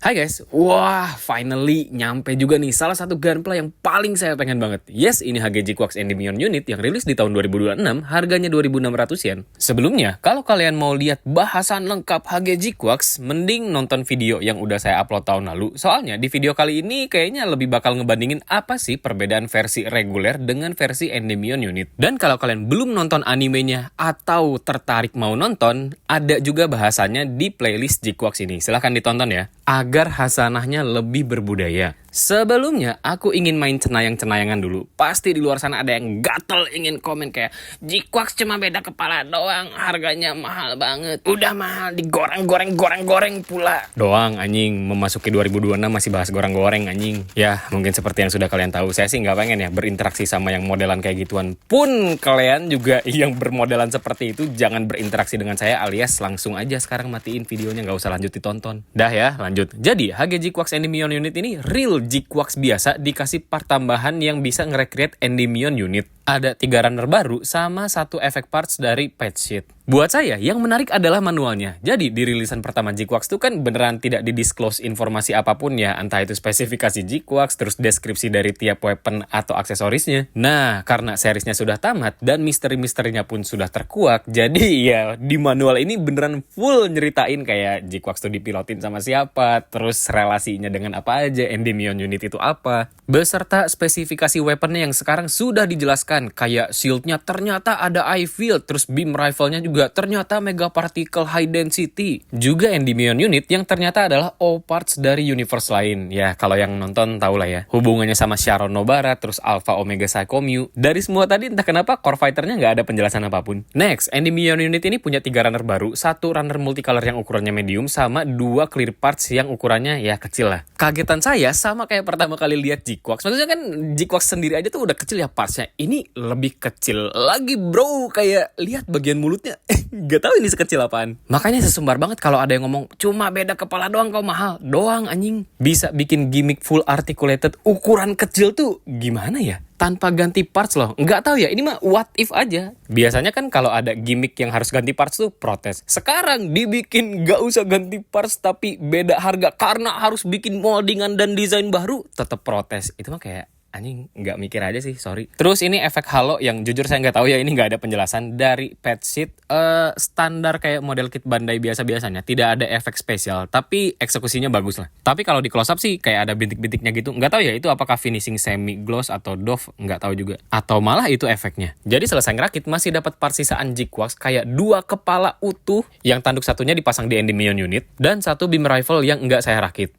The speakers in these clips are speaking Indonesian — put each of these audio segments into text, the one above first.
Hai guys, wah finally nyampe juga nih salah satu gunpla yang paling saya pengen banget. Yes, ini HGG Quarks Endymion Unit yang rilis di tahun 2026, harganya 2.600 yen. Sebelumnya, kalau kalian mau lihat bahasan lengkap HGG Quarks, mending nonton video yang udah saya upload tahun lalu. Soalnya di video kali ini kayaknya lebih bakal ngebandingin apa sih perbedaan versi reguler dengan versi Endymion Unit. Dan kalau kalian belum nonton animenya atau tertarik mau nonton, ada juga bahasannya di playlist G Quarks ini. Silahkan ditonton ya, agar hasanahnya lebih berbudaya. Sebelumnya, aku ingin main cenayang-cenayangan dulu. Pasti di luar sana ada yang gatel ingin komen kayak, G-Quarks cuma beda kepala doang, harganya mahal banget. Udah mahal, digoreng-goreng pula. Doang anjing, memasuki 2026 masih bahas goreng-goreng anjing. Ya, mungkin seperti yang sudah kalian tahu, saya sih nggak pengen ya berinteraksi sama yang modelan kayak gituan. Pun kalian juga yang bermodelan seperti itu, jangan berinteraksi dengan saya alias langsung aja sekarang matiin videonya, nggak usah lanjut ditonton. Dah ya, lanjut. Jadi, HGG Quarks Endymion Unit ini real G-Quarks biasa dikasih part tambahan yang bisa nge-recreate Endymion Unit. Ada 3 runner baru sama 1 efek parts dari patch sheet. Buat saya, yang menarik adalah manualnya. Jadi, di rilisan pertama G-Quarks itu kan beneran tidak didisclose informasi apapun ya, entah itu spesifikasi G-Quarks, terus deskripsi dari tiap weapon atau aksesorisnya. Nah, karena seriesnya sudah tamat dan misteri-misterinya pun sudah terkuak, jadi ya di manual ini beneran full nyeritain kayak G-Quarks tuh dipilotin sama siapa, terus relasinya dengan apa aja, Endymion Unit itu apa, beserta spesifikasi weaponnya yang sekarang sudah dijelaskan, kayak shieldnya ternyata ada eye field, terus beam rifle-nya juga ternyata mega particle high density, juga Endymion Unit yang ternyata adalah all parts dari universe lain. Ya kalau yang nonton tau lah ya, hubungannya sama Sharon Nobara, terus Alpha Omega Psycho Mu. Dari semua tadi entah kenapa core fighternya nggak ada penjelasan apapun. Next, Endymion Unit ini punya 3 runner baru, 1 runner multicolor yang ukurannya medium, sama 2 clear parts yang ukurannya ya kecil lah. Kagetan saya sama kayak pertama kali lihat G-Quarks. Maksudnya kan G-Quarks sendiri aja tuh udah kecil ya partsnya. Ini lebih kecil lagi bro, kayak lihat bagian mulutnya. Gak tahu ini sekecil apaan. Makanya sesumbar banget kalau ada yang ngomong cuma beda kepala doang kau mahal. Doang anjing. Bisa bikin gimmick full articulated ukuran kecil tuh gimana ya? Tanpa ganti parts loh. Nggak tahu ya, ini mah what if aja. Biasanya kan kalau ada gimmick yang harus ganti parts tuh protes. Sekarang dibikin nggak usah ganti parts tapi beda harga karena harus bikin moldingan dan desain baru, tetap protes. Itu mah kayak anjing, nggak mikir aja sih, sorry. Terus ini efek halo yang jujur saya nggak tahu ya, ini nggak ada penjelasan dari patch sheet. Standar kayak model kit Bandai biasa-biasanya, tidak ada efek spesial, tapi eksekusinya bagus lah. Tapi kalau di close up sih kayak ada bintik-bintiknya gitu, nggak tahu ya itu apakah finishing semi gloss atau doff, nggak tahu juga. Atau malah itu efeknya. Jadi selesai ngerakit masih dapat part sisaan G-Quarks kayak 2 kepala utuh, yang tanduk satunya dipasang di Endymion Unit, dan 1 beam rifle yang nggak saya rakit.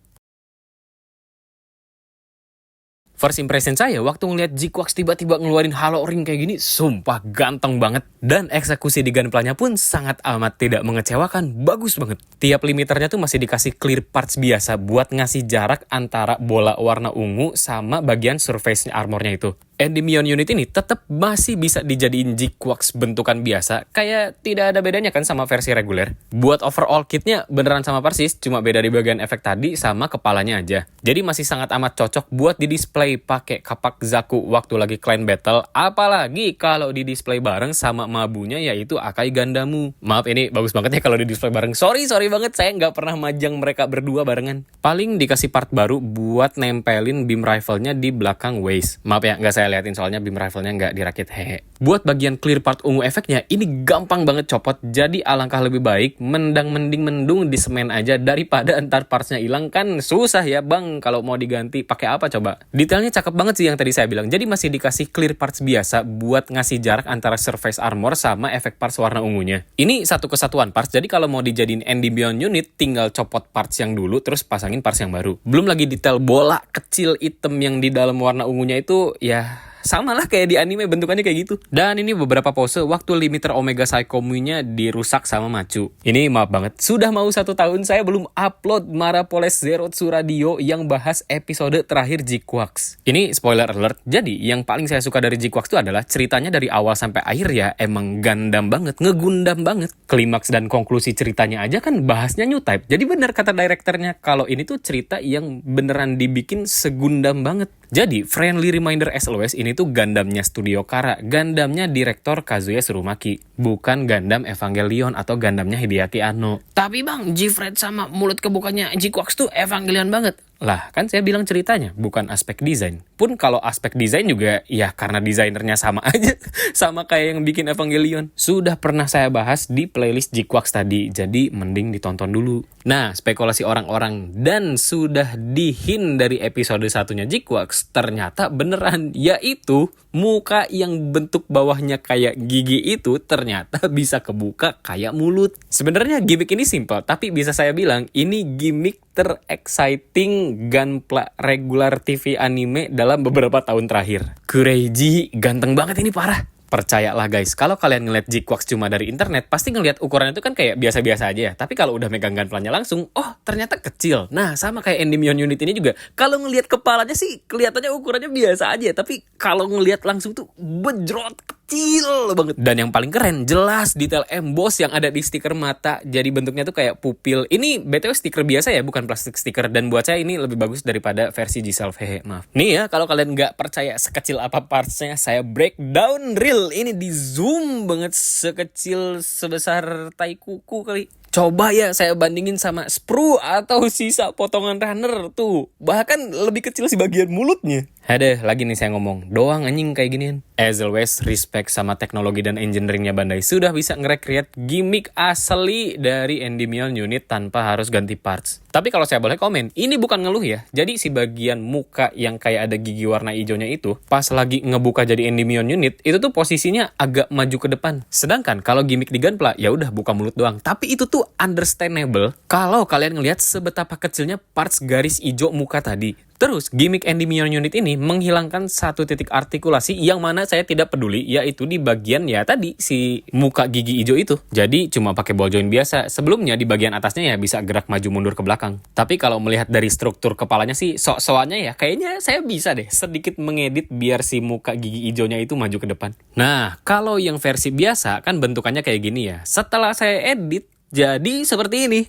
First impression saya waktu ngeliat G-Quarks tiba-tiba ngeluarin halo ring kayak gini, sumpah ganteng banget. Dan eksekusi di gunpla-nya pun sangat amat tidak mengecewakan, bagus banget. Tiap limiternya tuh masih dikasih clear parts biasa buat ngasih jarak antara bola warna ungu sama bagian surface armornya itu. Endymion Unit ini tetap masih bisa dijadiin G-Quarks bentukan biasa, kayak tidak ada bedanya kan sama versi reguler. Buat overall kitnya beneran sama persis, cuma beda di bagian efek tadi sama kepalanya aja. Jadi masih sangat amat cocok buat di display pakai kapak Zaku waktu lagi clan battle, apalagi kalau di display bareng sama mabunya yaitu Akai Gandamu. Maaf ini bagus banget ya kalau di display bareng. Sorry banget, saya nggak pernah majang mereka berdua barengan. Paling dikasih part baru buat nempelin beam rifle-nya di belakang waist. Maaf ya, nggak saya liatin soalnya beam rifle-nya nggak dirakit, hehe. Buat bagian clear part ungu efeknya, ini gampang banget copot, jadi alangkah lebih baik mendung di semen aja daripada entar partsnya hilang, kan susah ya bang kalau mau diganti pakai apa coba. Detailnya cakep banget sih yang tadi saya bilang, jadi masih dikasih clear parts biasa buat ngasih jarak antara surface armor sama efek parts warna ungunya. Ini satu kesatuan parts, jadi kalau mau dijadiin Endymion Unit tinggal copot parts yang dulu terus pasangin parts yang baru. Belum lagi detail bola kecil item yang di dalam warna ungunya itu ya sama lah kayak di anime bentukannya kayak gitu. Dan ini beberapa pose waktu limiter Omega Psycho Mu-nya dirusak sama Machu. Ini maaf banget, sudah mau 1 tahun saya belum upload Marapoles Zerotsu Radio yang bahas episode terakhir G-Quarks. Ini spoiler alert, jadi yang paling saya suka dari G-Quarks itu adalah ceritanya dari awal sampai akhir ya emang Gundam banget, ngegundam banget. Klimaks dan konklusi ceritanya aja kan bahasnya new type. Jadi benar kata direkturnya kalau ini tuh cerita yang beneran dibikin segundam banget. Jadi, Friendly Reminder as Always ini tuh Gundamnya Studio Kara, Gundamnya direktor Kazuya Tsurumaki, bukan Gundam Evangelion atau Gundamnya Hideaki Anno. Tapi bang, G-Fred sama mulut kebukanya G-Quarks tuh Evangelion banget. Lah, kan saya bilang ceritanya, bukan aspek desain. Pun kalau aspek desain juga, ya karena desainernya sama aja. Sama kayak yang bikin Evangelion. Sudah pernah saya bahas di playlist G-Quarks tadi, jadi mending ditonton dulu. Nah, spekulasi orang-orang dan sudah dihin dari episode satunya G-Quarks, ternyata beneran, yaitu muka yang bentuk bawahnya kayak gigi itu ternyata bisa kebuka kayak mulut. Sebenarnya gimmick ini simple, tapi bisa saya bilang ini gimmick terexciting Gunpla regular TV anime dalam beberapa tahun terakhir. Kureiji ganteng banget ini parah. Percayalah guys, kalau kalian ngeliat G-Quarks cuma dari internet, pasti ngeliat ukurannya itu kan kayak biasa-biasa aja ya. Tapi kalau udah megang gunpla-nya langsung, oh ternyata kecil. Nah sama kayak Endymion unit ini juga, kalau ngeliat kepalanya sih kelihatannya ukurannya biasa aja. Tapi kalau ngeliat langsung tuh bejrot kecil banget. Dan yang paling keren, jelas detail emboss yang ada di stiker mata. Jadi bentuknya tuh kayak pupil. Ini BTW stiker biasa ya, bukan plastik stiker. Dan buat saya ini lebih bagus daripada versi G-Self. Hehe, maaf. Nih ya, kalau kalian nggak percaya sekecil apa partsnya, saya breakdown real. Ini di zoom banget, sekecil sebesar tai kuku kali. Coba ya saya bandingin sama sprue atau sisa potongan runner tuh. Bahkan lebih kecil sih bagian mulutnya. Ada lagi nih saya ngomong, doang anjing kayak ginian. As always, respect sama teknologi dan engineeringnya Bandai sudah bisa nge-recreate gimmick asli dari Endymion unit tanpa harus ganti parts. Tapi kalau saya boleh komen, ini bukan ngeluh ya. Jadi si bagian muka yang kayak ada gigi warna hijaunya itu, pas lagi ngebuka jadi Endymion unit, itu tuh posisinya agak maju ke depan. Sedangkan kalau gimmick di Gunpla, ya udah buka mulut doang. Tapi itu tuh understandable kalau kalian ngelihat sebetapa kecilnya parts garis hijau muka tadi. Terus, gimmick Endymion unit ini menghilangkan satu titik artikulasi yang mana saya tidak peduli, yaitu di bagian ya tadi, si muka gigi hijau itu. Jadi, cuma pakai ball joint biasa. Sebelumnya, di bagian atasnya ya bisa gerak maju mundur ke belakang. Tapi kalau melihat dari struktur kepalanya sih, sok-sokannya ya, kayaknya saya bisa deh sedikit mengedit biar si muka gigi hijaunya itu maju ke depan. Nah, kalau yang versi biasa, kan bentukannya kayak gini ya. Setelah saya edit, jadi seperti ini.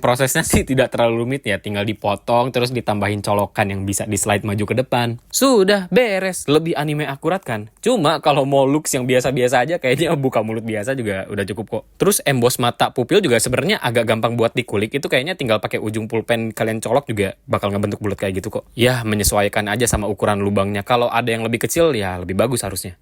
Prosesnya sih tidak terlalu rumit ya, tinggal dipotong terus ditambahin colokan yang bisa di slide maju ke depan. Sudah beres, lebih anime akurat kan? Cuma kalau mau looks yang biasa-biasa aja kayaknya buka mulut biasa juga udah cukup kok. Terus emboss mata pupil juga sebenarnya agak gampang buat dikulik, itu kayaknya tinggal pakai ujung pulpen kalian colok juga bakal ngebentuk bulat kayak gitu kok. Ya menyesuaikan aja sama ukuran lubangnya, kalau ada yang lebih kecil ya lebih bagus harusnya.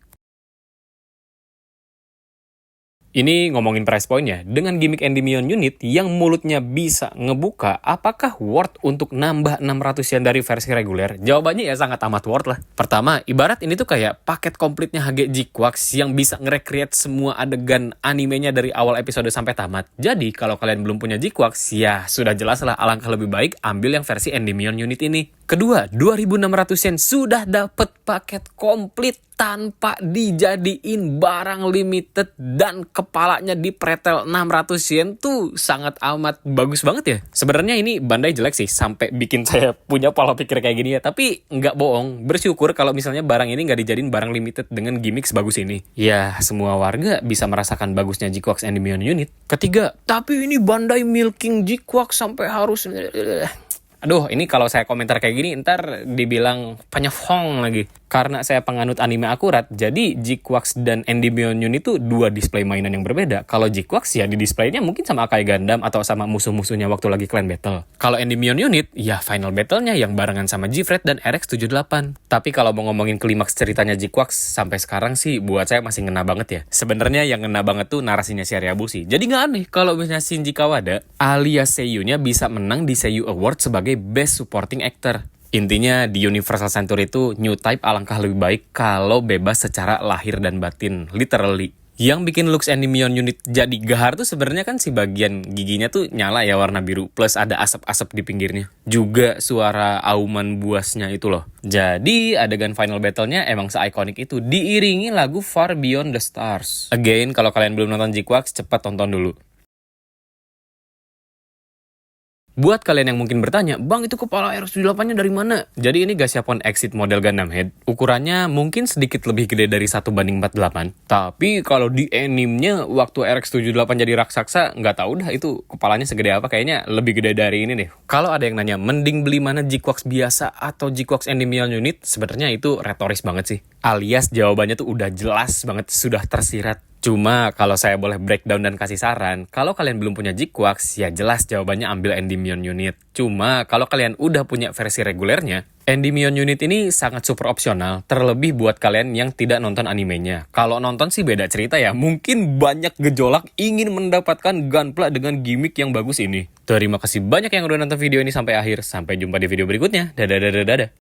Ini ngomongin price point-nya, dengan gimmick Endymion unit yang mulutnya bisa ngebuka, apakah worth untuk nambah 600 yen dari versi reguler? Jawabannya ya sangat amat worth lah. Pertama, ibarat ini tuh kayak paket komplitnya HG G-Quarks yang bisa nge-recreate semua adegan animenya dari awal episode sampai tamat. Jadi, kalau kalian belum punya G-Quarks, ya sudah jelas lah alangkah lebih baik ambil yang versi Endymion unit ini. Kedua, 2.600 yen sudah dapet paket komplit tanpa dijadiin barang limited dan kepalanya dipretel 600 yen tuh sangat amat bagus banget ya. Sebenarnya ini Bandai jelek sih sampai bikin saya punya pola pikir kayak gini ya. Tapi nggak bohong, bersyukur kalau misalnya barang ini nggak dijadiin barang limited dengan gimmick sebagus ini. Ya, semua warga bisa merasakan bagusnya G-Quarks Endymion unit. Ketiga, tapi ini Bandai milking G-Quarks sampai harus... Aduh, ini kalau saya komentar kayak gini, ntar dibilang penyefong lagi. Karena saya penganut anime akurat, jadi G-Quarks dan Endymion unit itu dua display mainan yang berbeda. Kalau G-Quarks ya di displaynya mungkin sama kayak Gundam atau sama musuh-musuhnya waktu lagi clan battle. Kalau Endymion unit, ya final battle-nya yang barengan sama G-Fred dan RX-78. Tapi kalau mau ngomongin klimaks ceritanya G-Quarks, sampai sekarang sih buat saya masih ngena banget ya. Sebenarnya yang ngena banget tuh narasinya si Ariabushi. Jadi nggak aneh kalau misalnya Shinji Kawada alias seiyunya bisa menang di Seiyu Award sebagai Best Supporting Actor. Intinya di Universal Century itu new type alangkah lebih baik kalau bebas secara lahir dan batin, literally. Yang bikin looks Endymion unit jadi gahar tuh sebenarnya kan si bagian giginya tuh nyala ya warna biru, plus ada asap-asap di pinggirnya. Juga suara auman buasnya itu loh. Jadi adegan final battle-nya emang se-ikonik itu, diiringi lagu Far Beyond the Stars. Again, kalau kalian belum nonton G-Quarks, cepat tonton dulu. Buat kalian yang mungkin bertanya, Bang itu kepala RX-78-nya dari mana? Jadi ini Gashapon Exit model Gundam Head. Ukurannya mungkin sedikit lebih gede dari 1:48. Tapi kalau di animenya waktu RX-78 jadi raksasa, nggak tahu dah itu kepalanya segede apa. Kayaknya lebih gede dari ini deh. Kalau ada yang nanya, mending beli mana G-Quarks biasa atau G-Quarks Endymion Unit? Sebenarnya itu retoris banget sih. Alias jawabannya tuh udah jelas banget, sudah tersirat. Cuma kalau saya boleh breakdown dan kasih saran, kalau kalian belum punya G-Quarks, ya jelas jawabannya ambil Endymion Unit. Cuma kalau kalian udah punya versi regulernya, Endymion Unit ini sangat super opsional, terlebih buat kalian yang tidak nonton animenya. Kalau nonton sih beda cerita ya, mungkin banyak gejolak ingin mendapatkan Gunpla dengan gimmick yang bagus ini. Terima kasih banyak yang udah nonton video ini sampai akhir, sampai jumpa di video berikutnya. Dadah.